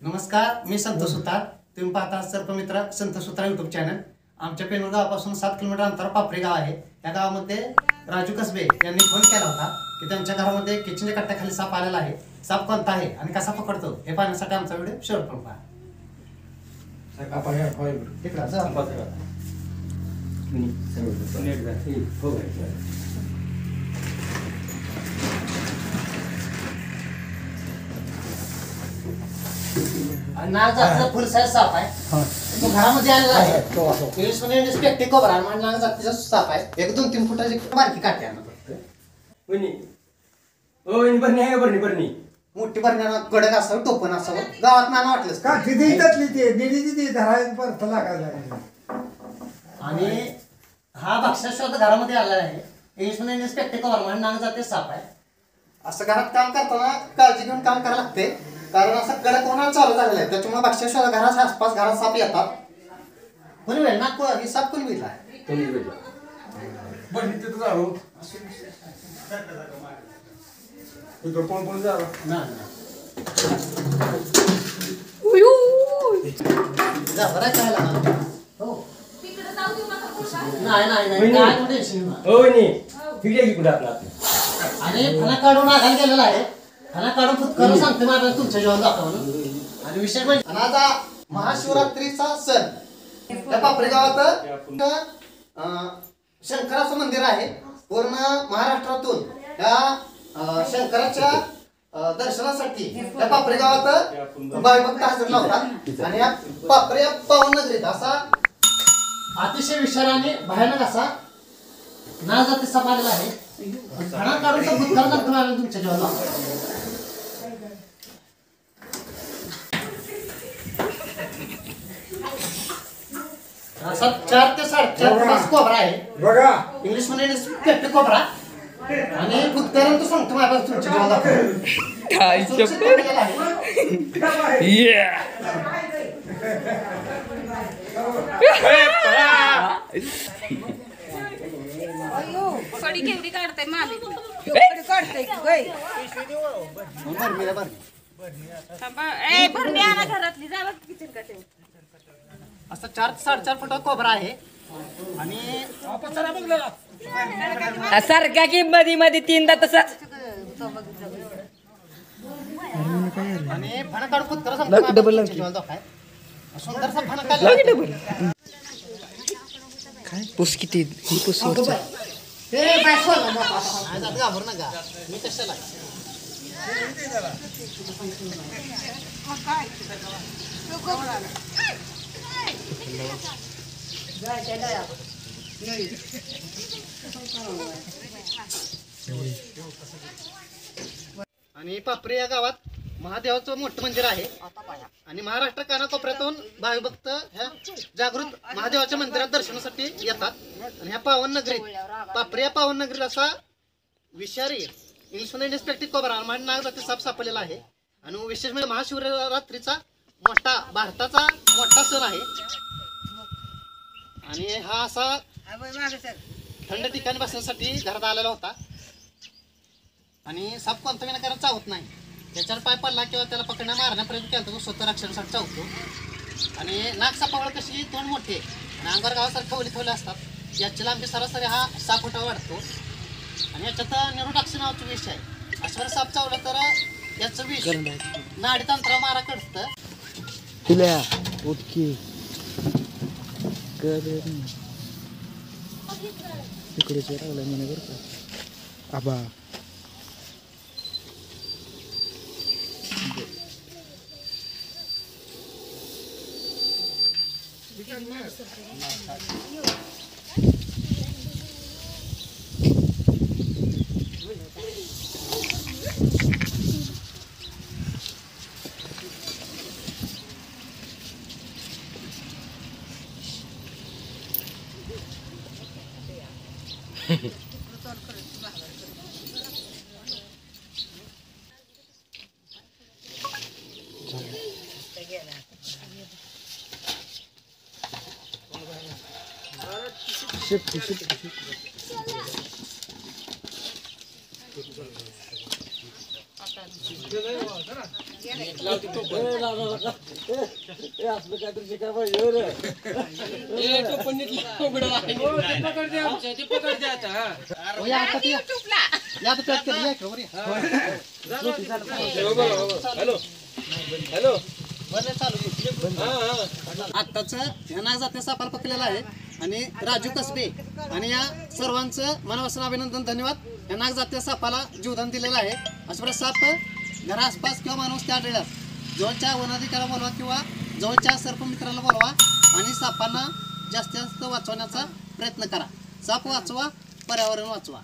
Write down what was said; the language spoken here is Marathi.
नमस्कार, मी संतोष सुतार. तुम्ही पाहता सर्पमित्र संतोष सुतार यूट्यूब चॅनल. आमच्या पेनूर गावापासून 7 किलोमीटर अंतरावर पापरी गाव आहे. या गावामध्ये राजू कसबे यांनी फोन केला होता की त्यांच्या घरामध्ये किचनच्या कट्ट्याखाली साप आलेला आहे. साप कोणता आहे आणि कसा पकडतो हे पाहण्यासाठी आमचा व्हिडिओ शेवटपर्यंत पहा. नाग जातीचा फुल साईज साप आहे. तो घरामध्ये आलेला आहे. इंग्लिश मध्ये स्पेक्टिक कोबरा आणि नाग जातीचा साप आहे. 1-2-3 फुटाची बारकी काठी आहे. मोठी बरण्यानं कडक असावं, टोपण असावं. गावात नाना वाटलंच का आणि हा भक्ष्याशोध घरामध्ये आलेला आहे. इंग्लिश मध्ये स्पेक्टिक कोबरा आणि नाग जातीचा साप आहे. असं घरात काम करताना काळजी घेऊन काम करायला लागते, कारण असं कडक होणार चालू झालेलं आहे. त्याच्यामुळे भक्ष्याशोध घराच्या आसपास घरात साप येतात. कोणी वेळ ना ही साप कोणी वेळ आणि फणा काढून आघायला गेलेला आहे. फणा काढून फुटकारून सांगते माझ्या तुमच्या जेवण जातो म्हणून. आणि विशेष म्हणजे आता महाशिवरात्रीचा सण त्या पापरी गावात शंकराचं मंदिर आहे. पूर्ण महाराष्ट्रातून त्या शंकराच्या दर्शनासाठी त्या पापरी गावात भाविभक्त हजर लावतात. आणि या पापरी पावन नगरीत असा अतिशय विशाल आणि भयानक असा नाग जाती साप आलेला आहे. फणा काढून फुटकारून सांगतो माझ्या तुमच्या जेवण जातो. असा 4 ते 4.5 फुटाचा कोबरा आहे बघा. इंग्लिश मध्ये स्पेक्टिक कोबरा आणि फुटकारून तो सांगतो माझ्या तुमच्या जेवण जातो. काय कडी केवढी काढताय मामी काढताय की बाई भरणी आणा घरातली जावा किचन कटे. असा 4 ते 4.5 फुटाचा कोबरा आहे. आणि सारख्या की मध्ये मध्ये 3दा तसाच. आणि फणा काढून फुटकारून सांगतो माझ्या जेवण जातो. काय सुंदरसा फणा काढला. काय पुस किती ही पुस घाबरू नका, मी कशाला आणि पापरी या गावात महादेवाचं मोठं मंदिर आहे. आणि महाराष्ट्र कानाकोपऱ्यातून भाविभक्त ह्या जागृत महादेवाच्या मंदिरात दर्शनासाठी येतात. आणि ह्या पावन नगरीत पापरी या पावन नगरीत असा विषारी इंग्लिश मध्ये स्पेक्टिक कोबरा आणि नाग जाती साप सापडलेला आहे. आणि विशेष म्हणजे महाशिवरात्रीचा भारताचा मोठा सण आहे. आणि हा असा थंड ठिकाणी बसण्यासाठी घरात आलेला होता. आणि साप कोणता विनाकारण चावत नाही. त्याच्यावर पाय पडला किंवा त्याला पकडण्या मारण्यापर्यंत केला तो स्वतः रक्षणासाठी चावतो. आणि नाग सापावर कशी तोंड मोठे आणि अंगावर गावासारखे ओली असतात. याची लांबी सरासरी हा 6 फुटावर वाढतो. आणि याच्यात न्यूरोटॉक्सिन नावाचं विष आहे. अशावर साप चावला तर याचं विष नाडीत अंतरावर मारा कडतं. आबा आता या आता ते- या आता पॅक केलं, या इकडं, वर या. बरं, चालू आहे. आत्ताच या नागजातीय सापाला पकडलेला आहे आणि राजू कसबे आणि या सर्वांचं मनापासून अभिनंदन, धन्यवाद. या नागजातीय सापाला जीवदान दिलेलं आहे. अशा प्रकारे साप घरा आसपास किंवा माणूस त्या आढळल्यास जवळच्या वनाधिकाऱ्याला बोलवा किंवा जवळच्या सर्पमित्राला बोलवा आणि सापांना जास्तीत जास्त वाचवण्याचा प्रयत्न करा. साप वाचवा, पर्यावरण वाचवा.